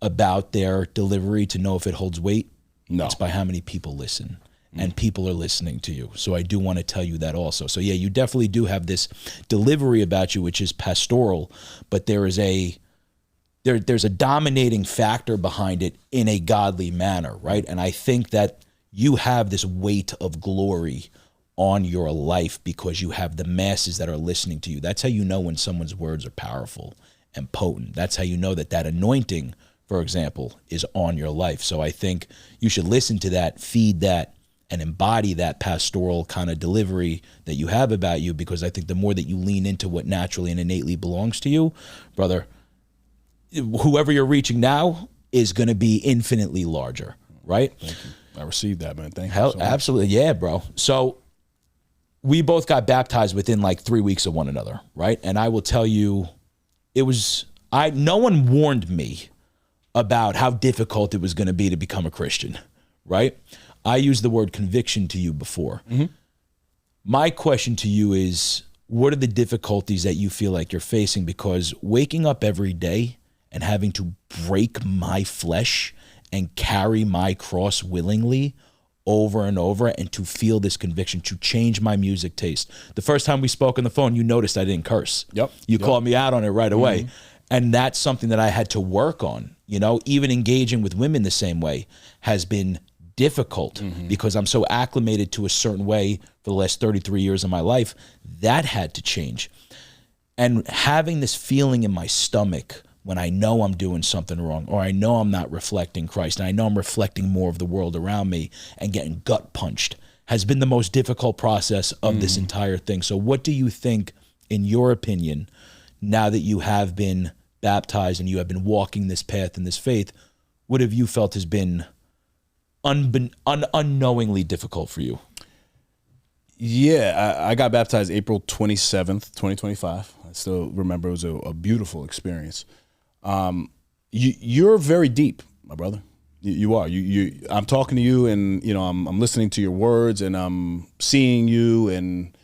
about their delivery to know if it holds weight? No. It's by how many people listen. And people are listening to you. So I do want to tell you that also. So yeah, you definitely do have this delivery about you, which is pastoral, but there's a dominating factor behind it in a godly manner, right? And I think that you have this weight of glory on your life because you have the masses that are listening to you. That's how you know when someone's words are powerful and potent. That's how you know that anointing, for example, is on your life. So I think you should listen to that, feed that, and embody that pastoral kind of delivery that you have about you, because I think the more that you lean into what naturally and innately belongs to you, brother, whoever you're reaching now is going to be infinitely larger, right? Thank you. I received that, man. Thank you so much. Absolutely. Yeah, bro. So we both got baptized within like 3 weeks of one another, right? And I will tell you, no one warned me about how difficult it was going to be to become a Christian, right? I used the word conviction to you before. My question to you is, what are the difficulties that you feel like you're facing? Because waking up every day and having to break my flesh and carry my cross willingly over and over, and to feel this conviction, to change my music taste. The first time we spoke on the phone, you noticed I didn't curse. You called me out on it right away. And that's something that I had to work on. even engaging with women the same way has been difficult because I'm so acclimated to a certain way for the last 33 years of my life. That had to change. And having this feeling in my stomach when I know I'm doing something wrong, or I know I'm not reflecting Christ, and I know I'm reflecting more of the world around me and getting gut punched, has been the most difficult process of this entire thing. So what do you think, in your opinion, now that you have been baptized and you have been walking this path and this faith, what have you felt has been unknowingly difficult for you? Yeah, I got baptized April 27th, 2025. I still remember it was a beautiful experience. You're very deep, my brother. You are. I'm talking to you, and I'm listening to your words, and I'm seeing you, and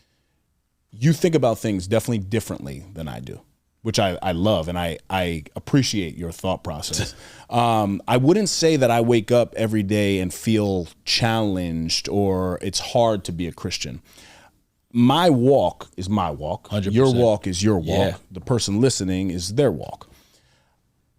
you think about things definitely differently than I do, which I love, and I appreciate your thought process. I wouldn't say that I wake up every day and feel challenged or it's hard to be a Christian. My walk is my walk. 100%. Your walk is your walk. Yeah. The person listening is their walk.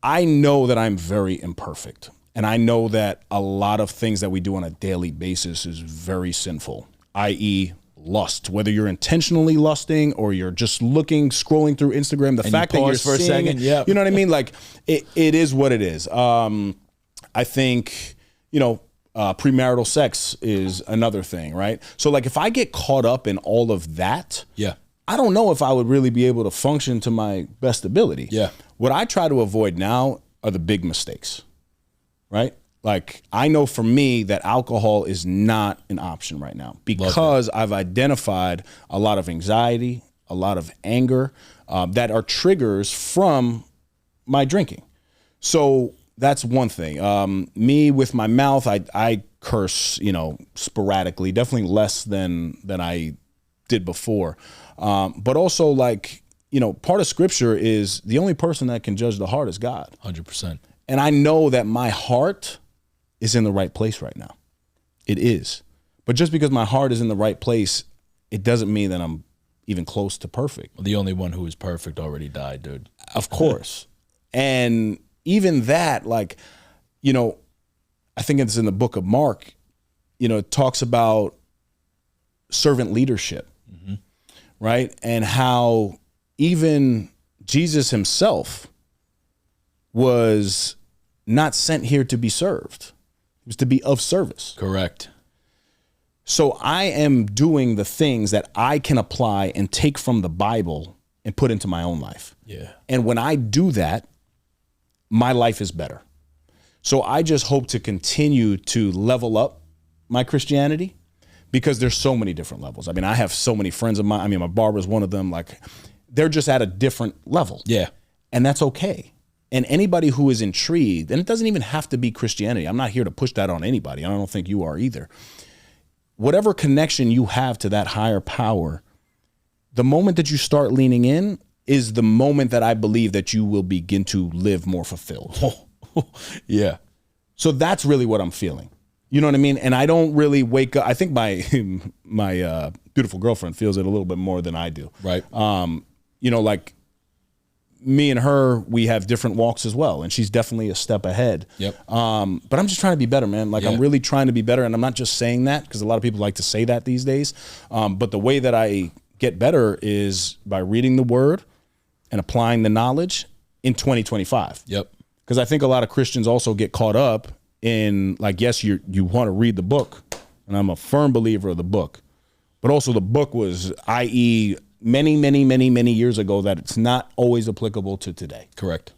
I know that I'm very imperfect, and I know that a lot of things that we do on a daily basis is very sinful, i.e., lust, whether you're intentionally lusting or you're just scrolling through Instagram, the fact that you're for seeing, a second, yeah, you know what I mean? Like it is what it is. I think, premarital sex is another thing, right? So like if I get caught up in all of that, yeah, I don't know if I would really be able to function to my best ability. Yeah. What I try to avoid now are the big mistakes, right? Like I know for me that alcohol is not an option right now because I've identified a lot of anxiety, a lot of anger that are triggers from my drinking. So that's one thing. Me with my mouth, I curse, sporadically, definitely less than I did before. But also like, part of scripture is the only person that can judge the heart is God. 100%. And I know that my heart is in the right place right now. It is. But just because my heart is in the right place, it doesn't mean that I'm even close to perfect. Well, the only one who is perfect already died, dude. Of course. And even that, like, I think it's in the book of Mark, it talks about servant leadership, right? And how even Jesus himself was not sent here to be served. It was to be of service. Correct. So I am doing the things that I can apply and take from the Bible and put into my own life. Yeah. And when I do that, my life is better. So I just hope to continue to level up my Christianity because there's so many different levels. I mean, I have so many friends of mine. I mean, my barber's one of them. Like, they're just at a different level. Yeah. And that's okay. And anybody who is intrigued, and it doesn't even have to be Christianity. I'm not here to push that on anybody. I don't think you are either. Whatever connection you have to that higher power, the moment that you start leaning in is the moment that I believe that you will begin to live more fulfilled. Yeah. So that's really what I'm feeling. You know what I mean? And I don't really wake up. I think my beautiful girlfriend feels it a little bit more than I do. Right. Like me and her, we have different walks as well. And she's definitely a step ahead. Yep. But I'm just trying to be better, man. Like, I'm really trying to be better. And I'm not just saying that because a lot of people like to say that these days. But the way that I get better is by reading the word and applying the knowledge in 2025. Yep. Because I think a lot of Christians also get caught up in, like, yes, you want to read the book. And I'm a firm believer of the book. But also the book was, i.e., many, many, many, many years ago, that it's not always applicable to today. Correct.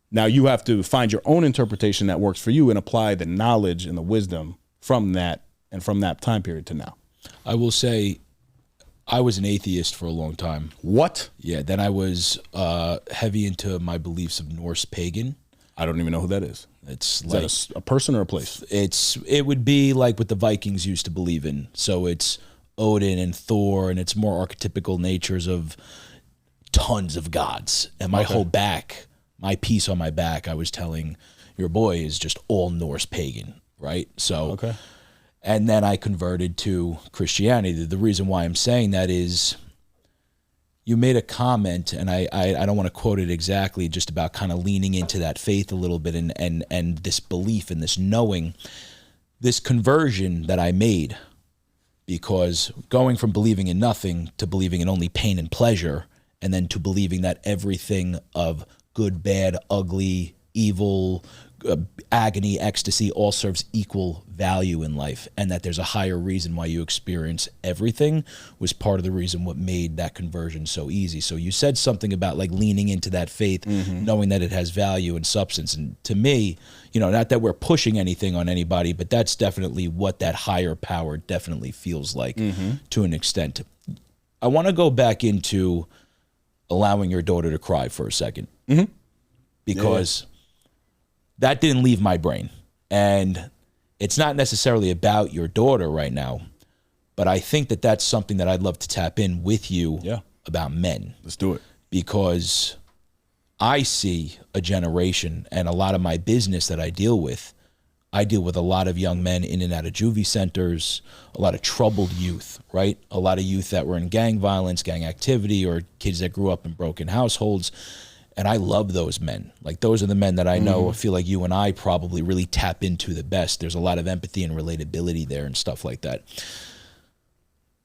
Now you have to find your own interpretation that works for you and apply the knowledge and the wisdom from that and from that time period to now. I will say I was an atheist for a long time. What? Yeah. Then I was heavy into my beliefs of Norse pagan. I don't even know who that is. It's Is like that a person or a place? it would be like what the Vikings used to believe in. So it's Odin and Thor, and it's more archetypical natures of tons of gods. And my whole back, my piece on my back, I was telling your boy, is just all Norse pagan, right? So, and then I converted to Christianity. The reason why I'm saying that is, you made a comment, and I don't want to quote it exactly, just about kind of leaning into that faith a little bit and this belief and this knowing, this conversion that I made, because going from believing in nothing to believing in only pain and pleasure, and then to believing that everything of good, bad, ugly, evil, agony, ecstasy all serves equal value in life, and that there's a higher reason why you experience everything, was part of the reason what made that conversion so easy. So you said something about like leaning into that faith, knowing that it has value and substance. And to me, you know, not that we're pushing anything on anybody, but that's definitely what that higher power definitely feels like to an extent. I want to go back into allowing your daughter to cry for a second, because that didn't leave my brain. And it's not necessarily about your daughter right now, but I think that that's something that I'd love to tap in with you about men. Let's do it. Because I see a generation, and a lot of my business that I deal with a lot of young men in and out of juvie centers, a lot of troubled youth, right? A lot of youth that were in gang violence, gang activity, or kids that grew up in broken households. And I love those men. Like, those are the men that I know, I feel like you and I probably really tap into the best. There's a lot of empathy and relatability there and stuff like that.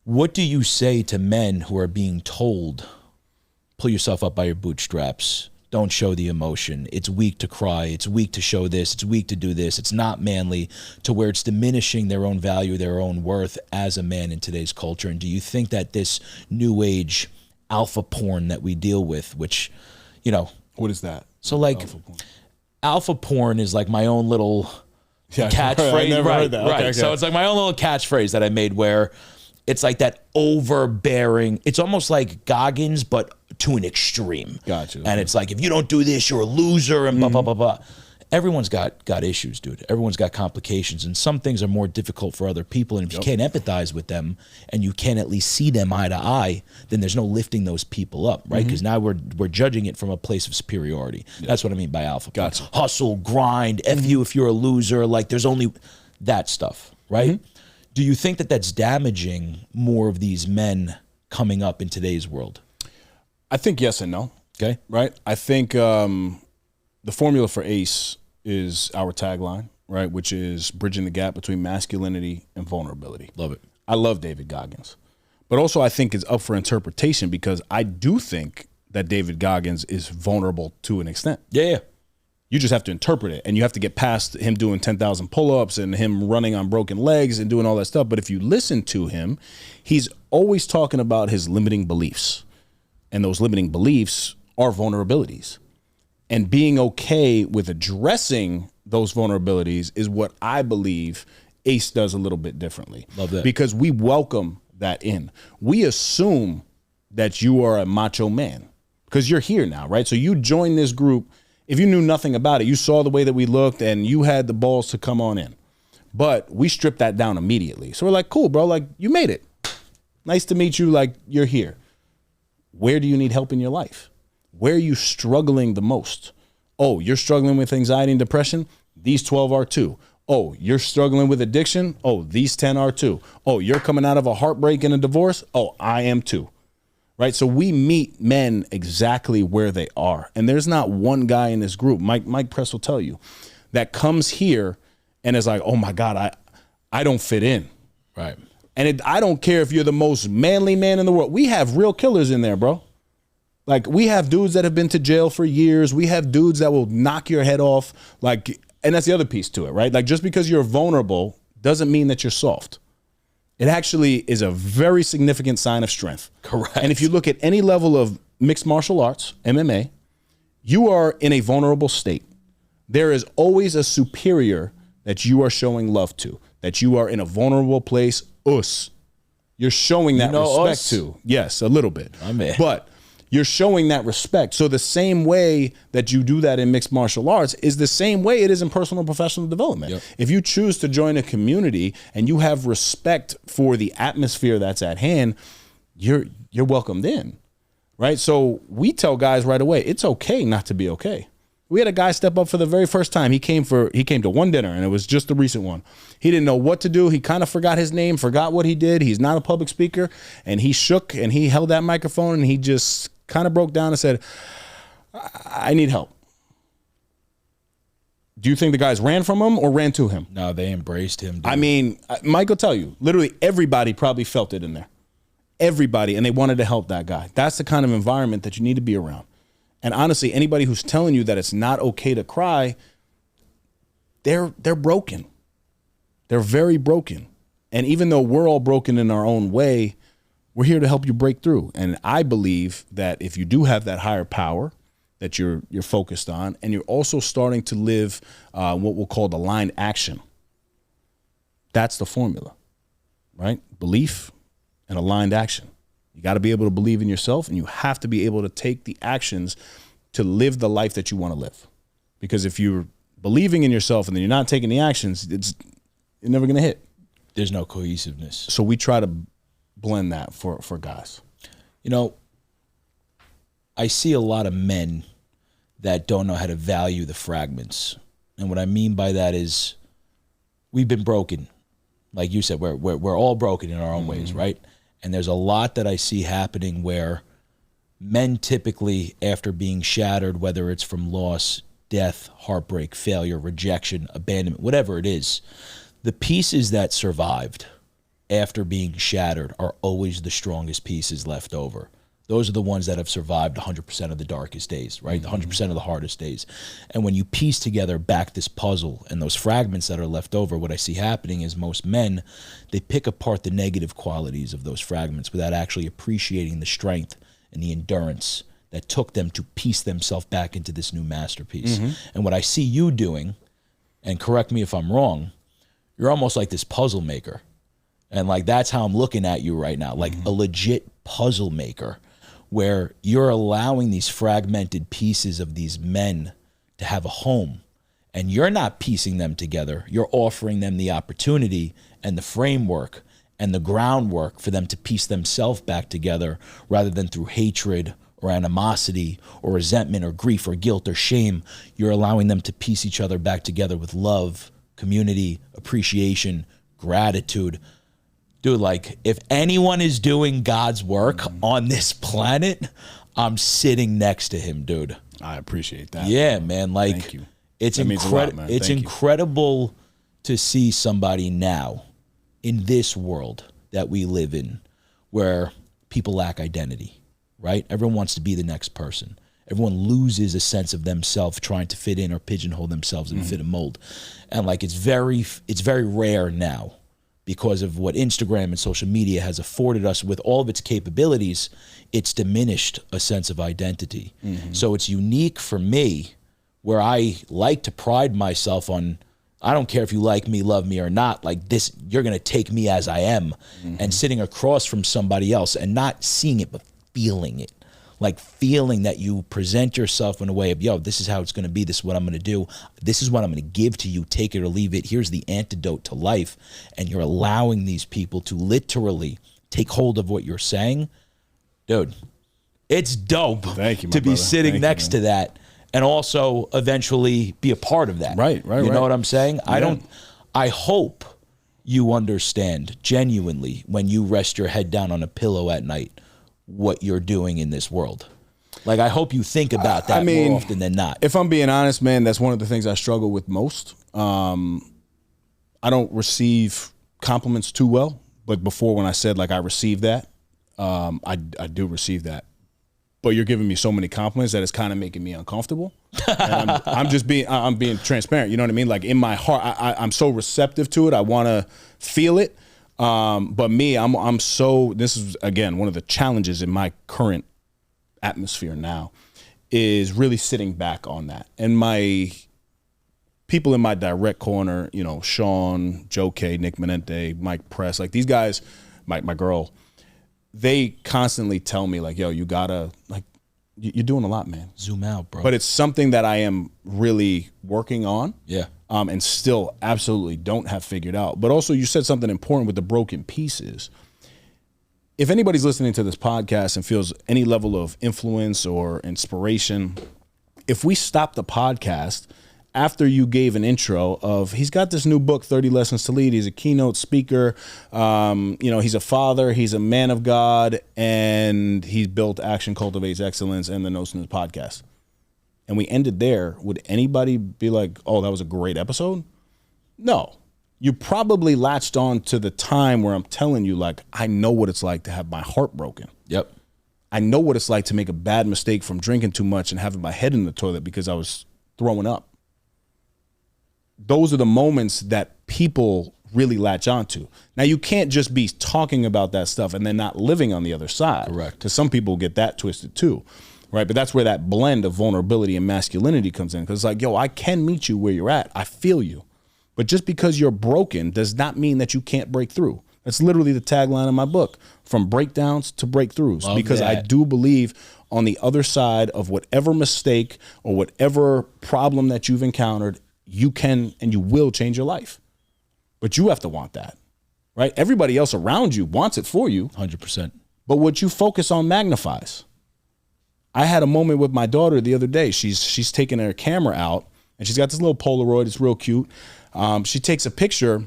What do you say to men who are being told, pull yourself up by your bootstraps, don't show the emotion, it's weak to cry, it's weak to show this, it's weak to do this, it's not manly, to where it's diminishing their own value, their own worth as a man in today's culture? And do you think that this new age alpha porn that we deal with, which, you know, what is that? So like alpha porn is like my own little catchphrase. I never heard that. Right. Okay. So it's like my own little catchphrase that I made, where it's like that overbearing, it's almost like Goggins, but to an extreme. Gotcha. And it's like, if you don't do this, you're a loser, and blah, blah, blah, blah. Everyone's got issues, dude. Everyone's got complications, and some things are more difficult for other people. And if you can't empathize with them, and you can't at least see them eye to eye, then there's no lifting those people up, right? Because now we're judging it from a place of superiority. That's what I mean by alpha. Gotcha. Hustle, grind, F you if you're a loser. Like, there's only that stuff, right? Do you think that that's damaging more of these men coming up in today's world? I think yes and no. Okay. Right? I think the formula for ACE is our tagline, right? Which is bridging the gap between masculinity and vulnerability. Love it. I love David Goggins. But also I think it's up for interpretation, because I do think that David Goggins is vulnerable to an extent. Yeah. You just have to interpret it, and you have to get past him doing 10,000 pull-ups and him running on broken legs and doing all that stuff. But if you listen to him, he's always talking about his limiting beliefs. And those limiting beliefs are vulnerabilities. And being okay with addressing those vulnerabilities is what I believe ACE does a little bit differently. Love that. Because we welcome that in. We assume that you are a macho man because you're here now, right? So you join this group. If you knew nothing about it, you saw the way that we looked and you had the balls to come on in. But we stripped that down immediately. So we're like, cool, bro. Like, you made it. Nice to meet you. Like, you're here. Where do you need help in your life? Where are you struggling the most? Oh, you're struggling with anxiety and depression? These 12 are too. Oh, you're struggling with addiction? Oh, these 10 are too. Oh, you're coming out of a heartbreak and a divorce? Oh, I am too. Right? So we meet men exactly where they are. And there's not one guy in this group, Mike Press will tell you, that comes here and is like, oh my God, I don't fit in. Right. And I don't care if you're the most manly man in the world. We have real killers in there, bro. Like, we have dudes that have been to jail for years. We have dudes that will knock your head off. Like, and that's the other piece to it, right? Like, just because you're vulnerable doesn't mean that you're soft. It actually is a very significant sign of strength. Correct. And if you look at any level of mixed martial arts, MMA, you are in a vulnerable state. There is always a superior that you are showing love to, that you are in a vulnerable place. You're showing that respect to. Yes, a little bit. But you're showing that respect. So the same way that you do that in mixed martial arts is the same way it is in personal and professional development. Yep. If you choose to join a community and you have respect for the atmosphere that's at hand, you're welcomed in, right? So we tell guys right away, it's okay not to be okay. We had a guy step up for the very first time. He came to one dinner, and it was just the recent one. He didn't know what to do. He kind of forgot his name, forgot what he did. He's not a public speaker, and he shook and he held that microphone and he just kind of broke down and said, I need help. Do you think the guys ran from him or ran to him? No, they embraced him, dude. I mean, Mike will tell you, literally everybody probably felt it in there. Everybody, and they wanted to help that guy. That's the kind of environment that you need to be around. And honestly, anybody who's telling you that it's not okay to cry, they're broken. They're very broken. And even though we're all broken in our own way, we're here to help you break through. And I believe that if you do have that higher power that you're focused on, and you're also starting to live what we'll call aligned action, that's the formula, right? Belief and aligned action. You got to be able to believe in yourself, and you have to be able to take the actions to live the life that you want to live. Because if you're believing in yourself and then you're not taking the actions, you're never going to hit. There's no cohesiveness. So we try to blend that for guys. You know, I see a lot of men that don't know how to value the fragments. And what I mean by that is we've been broken. Like you said, we're all broken in our own ways, right? And there's a lot that I see happening where men typically, after being shattered, whether it's from loss, death, heartbreak, failure, rejection, abandonment, whatever it is, the pieces that survived after being shattered are always the strongest pieces left over. Those are the ones that have survived 100% of the darkest days, right? 100% of the hardest days. And when you piece together back this puzzle and those fragments that are left over, what I see happening is most men, they pick apart the negative qualities of those fragments without actually appreciating the strength and the endurance that took them to piece themselves back into this new masterpiece. And what I see you doing, and correct me if I'm wrong, you're almost like this puzzle maker. And like that's how I'm looking at you right now, like a legit puzzle maker, where you're allowing these fragmented pieces of these men to have a home, and you're not piecing them together. You're offering them the opportunity and the framework and the groundwork for them to piece themselves back together, rather than through hatred or animosity or resentment or grief or guilt or shame. You're allowing them to piece each other back together with love, community, appreciation, gratitude. Dude, like, if anyone is doing God's work on this planet, I'm sitting next to him, dude. I appreciate that. Yeah, man. Like, thank you. It's incredible. It's incredible to see somebody now in this world that we live in, where people lack identity, right? Everyone wants to be the next person. Everyone loses a sense of themselves trying to fit in or pigeonhole themselves and fit a mold. And like, it's very rare now, because of what Instagram and social media has afforded us with all of its capabilities. It's diminished a sense of identity. So it's unique for me, where I like to pride myself on, I don't care if you like me, love me or not, like this, you're going to take me as I am. And sitting across from somebody else and not seeing it, but feeling it. Like feeling that you present yourself in a way of, yo, this is how it's going to be. This is what I'm going to do. This is what I'm going to give to you. Take it or leave it. Here's the antidote to life. And you're allowing these people to literally take hold of what you're saying. Dude, it's dope. Thank you, to be brother. sitting next to that, and also eventually be a part of that. Right. You know what I'm saying? Yeah. I hope you understand genuinely, when you rest your head down on a pillow at night, what you're doing in this world. Like, I hope you think about that more often than not. If I'm being honest, man, that's one of the things I struggle with most. I don't receive compliments too well, but before, when I said like I receive that, I do receive that. But you're giving me so many compliments that it's kind of making me uncomfortable. And I'm being transparent. You know what I mean? Like, in my heart, I'm so receptive to it. I want to feel it. But me, I'm so, this is again, one of the challenges in my current atmosphere now, is really sitting back on that. And my people in my direct corner, you know, Sean, Joe K, Nick Menente, Mike Press, like these guys, my girl, they constantly tell me like, yo, you gotta, like, you're doing a lot, man. Zoom out, bro. But it's something that I am really working on. Yeah. And still absolutely don't have figured out. But also, you said something important with the broken pieces. If anybody's listening to this podcast and feels any level of influence or inspiration, if we stop the podcast after you gave an intro of, he's got this new book, 30 Lessons to Lead. He's a keynote speaker. He's a father. He's a man of God. And he's built Action Cultivates Excellence and the No Snooze Podcast. And we ended there. Would anybody be like, oh, that was a great episode? No. You probably latched on to the time where I'm telling you, like, I know what it's like to have my heart broken. Yep. I know what it's like to make a bad mistake from drinking too much and having my head in the toilet because I was throwing up. Those are the moments that people really latch onto. Now, you can't just be talking about that stuff and then not living on the other side. Correct. Because some people get that twisted too, right? But that's where that blend of vulnerability and masculinity comes in. Because it's like, yo, I can meet you where you're at. I feel you. But just because you're broken does not mean that you can't break through. That's literally the tagline of my book, from breakdowns to breakthroughs. Love because that. I do believe on the other side of whatever mistake or whatever problem that you've encountered, you can and you will change your life. But you have to want that, right? Everybody else around you wants it for you. 100%. But what you focus on magnifies. I had a moment with my daughter the other day. She's taking her camera out, and she's got this little Polaroid. It's real cute. She takes a picture,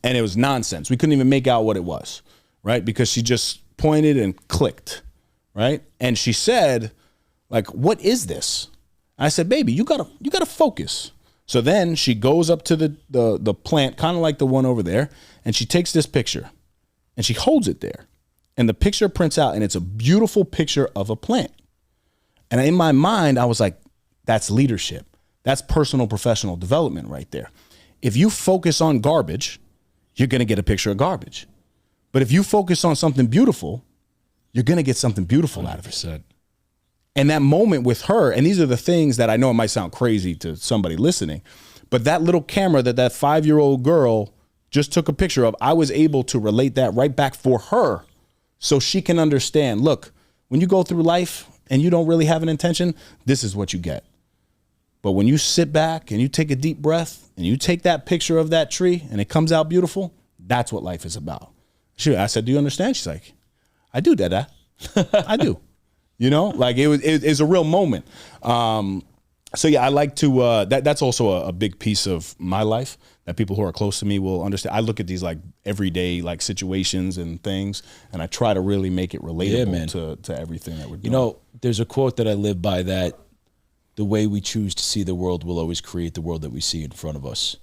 and it was nonsense. We couldn't even make out what it was, right? Because she just pointed and clicked, right? And she said, like, what is this? I said, baby, you gotta focus. So then she goes up to the plant, kind of like the one over there, and she takes this picture, and she holds it there. And the picture prints out, and it's a beautiful picture of a plant. And in my mind, I was like, that's leadership. That's personal professional development right there. If you focus on garbage, you're going to get a picture of garbage. But if you focus on something beautiful, you're going to get something beautiful out of it. And that moment with her, and these are the things that I know it might sound crazy to somebody listening, but that little camera that 5-year-old girl just took a picture of, I was able to relate that right back for her so she can understand, look, when you go through life and you don't really have an intention, this is what you get. But when you sit back and you take a deep breath and you take that picture of that tree and it comes out beautiful, that's what life is about. I said, do you understand? She's like, I do, Dada. I do. You know, like it's a real moment. So yeah, I like to, that's also a big piece of my life that people who are close to me will understand. I look at these like everyday like situations and things, and I try to really make it relatable to everything that we're doing. You know, there's a quote that I live by that the way we choose to see the world will always create the world that we see in front of us.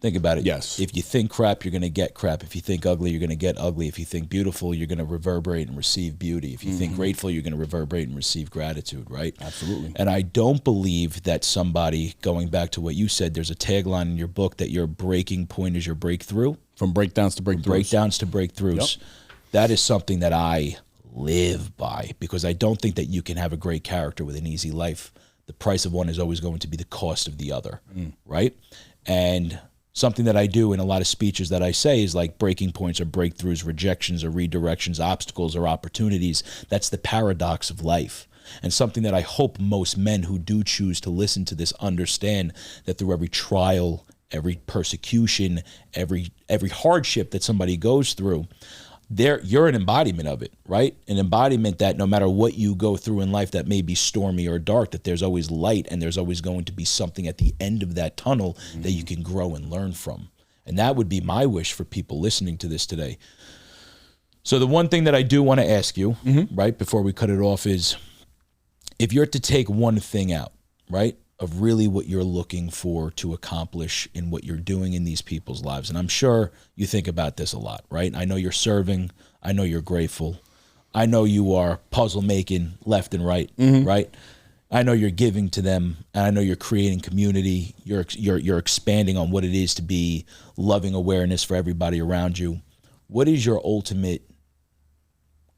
Think about it. Yes. If you think crap, you're going to get crap. If you think ugly, you're going to get ugly. If you think beautiful, you're going to reverberate and receive beauty. If you think grateful, you're going to reverberate and receive gratitude, right? Absolutely. And I don't believe that somebody, going back to what you said, there's a tagline in your book that your breaking point is your breakthrough. From breakdowns to breakthroughs. Breakdowns to breakthroughs. Yep. That is something that I live by, because I don't think that you can have a great character with an easy life. The price of one is always going to be the cost of the other, right? And something that I do in a lot of speeches that I say is like breaking points or breakthroughs, rejections or redirections, obstacles or opportunities. That's the paradox of life. And something that I hope most men who do choose to listen to this understand, that through every trial, every persecution, every hardship that somebody goes through, you're an embodiment of it, right? An embodiment that no matter what you go through in life that may be stormy or dark, that there's always light and there's always going to be something at the end of that tunnel that you can grow and learn from. And that would be my wish for people listening to this today. So the one thing that I do want to ask you, right, before we cut it off is, if you're to take one thing out, right, of really what you're looking for to accomplish in what you're doing in these people's lives. And I'm sure you think about this a lot, right? I know you're serving. I know you're grateful. I know you are puzzle making left and right, right? I know you're giving to them, and I know you're creating community. You're expanding on what it is to be loving awareness for everybody around you. What is your ultimate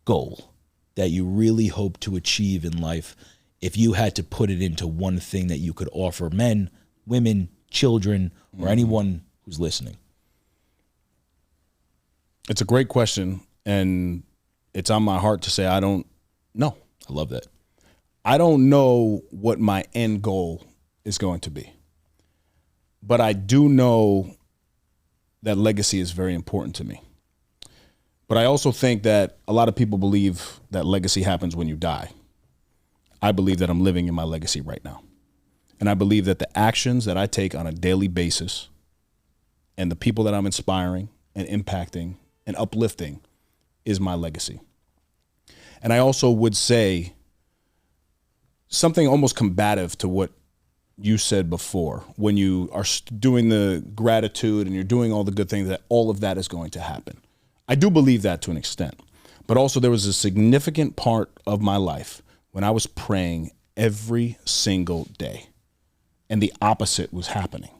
goal that you really hope to achieve in life, if you had to put it into one thing that you could offer men, women, children, or anyone who's listening? It's a great question, and it's on my heart to say I don't know. I love that. I don't know what my end goal is going to be, but I do know that legacy is very important to me. But I also think that a lot of people believe that legacy happens when you die. I believe that I'm living in my legacy right now. And I believe that the actions that I take on a daily basis and the people that I'm inspiring and impacting and uplifting is my legacy. And I also would say something almost combative to what you said before, when you are doing the gratitude and you're doing all the good things, that all of that is going to happen. I do believe that to an extent, but also there was a significant part of my life when I was praying every single day and the opposite was happening.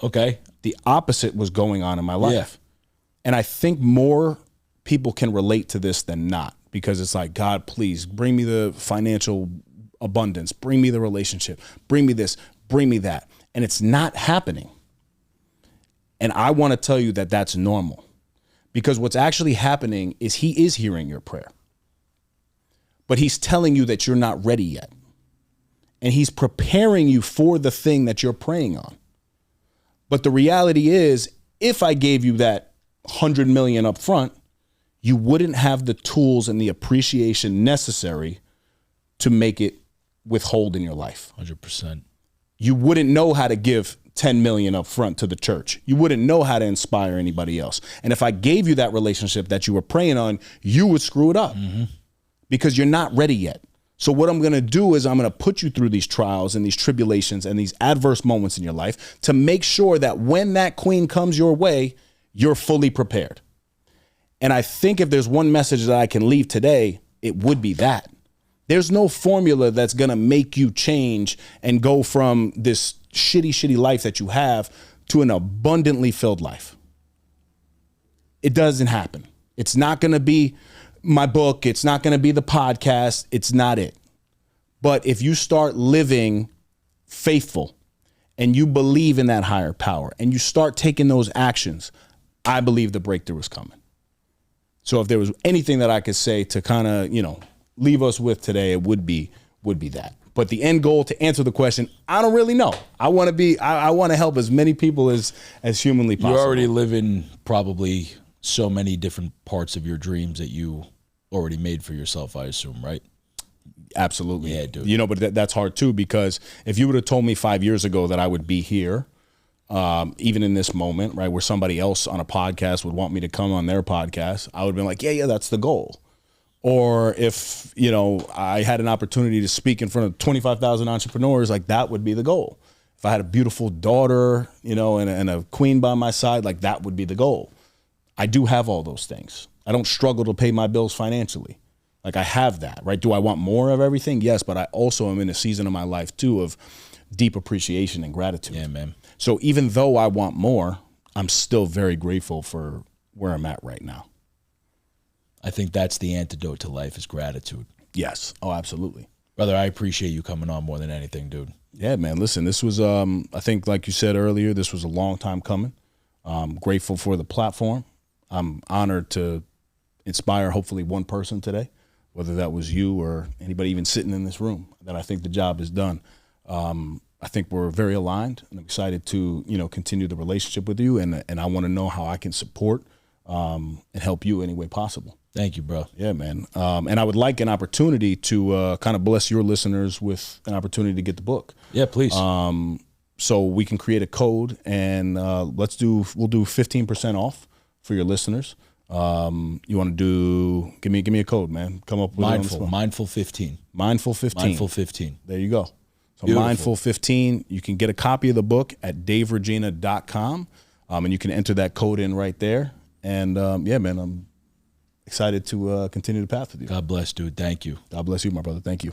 Okay. The opposite was going on in my life. Yeah. And I think more people can relate to this than not, because it's like, God, please bring me the financial abundance, bring me the relationship, bring me this, bring me that. And it's not happening. And I want to tell you that that's normal, because what's actually happening is he is hearing your prayer, but he's telling you that you're not ready yet. And he's preparing you for the thing that you're praying on. But the reality is, if I gave you that 100 million up front, you wouldn't have the tools and the appreciation necessary to make it withhold in your life. 100%. You wouldn't know how to give 10 million up front to the church. You wouldn't know how to inspire anybody else. And if I gave you that relationship that you were praying on, you would screw it up because you're not ready yet. So what I'm going to do is I'm going to put you through these trials and these tribulations and these adverse moments in your life to make sure that when that queen comes your way, you're fully prepared. And I think if there's one message that I can leave today, it would be that. There's no formula that's going to make you change and go from this shitty life that you have to an abundantly filled life. It doesn't happen. It's not going to be my book. It's not going to be the podcast. It's not it. But if you start living faithful and you believe in that higher power and you start taking those actions, I believe the breakthrough is coming. So if there was anything that I could say to kind of, leave us with today, it would be that. But the end goal, to answer the question, I don't really know. I want to help as many people as humanly possible. You're already living probably so many different parts of your dreams that you already made for yourself, I assume, right? Absolutely. Yeah, dude. But that's hard too, because if you would have told me 5 years ago that I would be here, even in this moment, right, where somebody else on a podcast would want me to come on their podcast, I would have been like, yeah, that's the goal. Or if, I had an opportunity to speak in front of 25,000 entrepreneurs, like that would be the goal. If I had a beautiful daughter, and a queen by my side, like that would be the goal. I do have all those things. I don't struggle to pay my bills financially. Like I have that, right? Do I want more of everything? Yes, but I also am in a season of my life too of deep appreciation and gratitude. Yeah, man. So even though I want more, I'm still very grateful for where I'm at right now. I think that's the antidote to life, is gratitude. Yes. Oh, absolutely. Brother, I appreciate you coming on more than anything, dude. Yeah, man. Listen, this was, I think like you said earlier, this was a long time coming. I'm grateful for the platform. I'm honored to inspire hopefully one person today, whether that was you or anybody even sitting in this room, that I think the job is done. I think we're very aligned, and I'm excited to, continue the relationship with you. And I want to know how I can support and help you any way possible. Thank you, bro. Yeah, man. And I would like an opportunity to kind of bless your listeners with an opportunity to get the book. Yeah, please. So we can create a code, and we'll do 15% off for your listeners. You want to do? Give me a code, man. Come up with Mindful 15. Mindful 15. Mindful 15. There you go. So Beautiful. Mindful 15. You can get a copy of the book at daveregina.com, and you can enter that code in right there. And yeah, man, I'm excited to continue the path with you. God bless, dude. Thank you. God bless you, my brother. Thank you.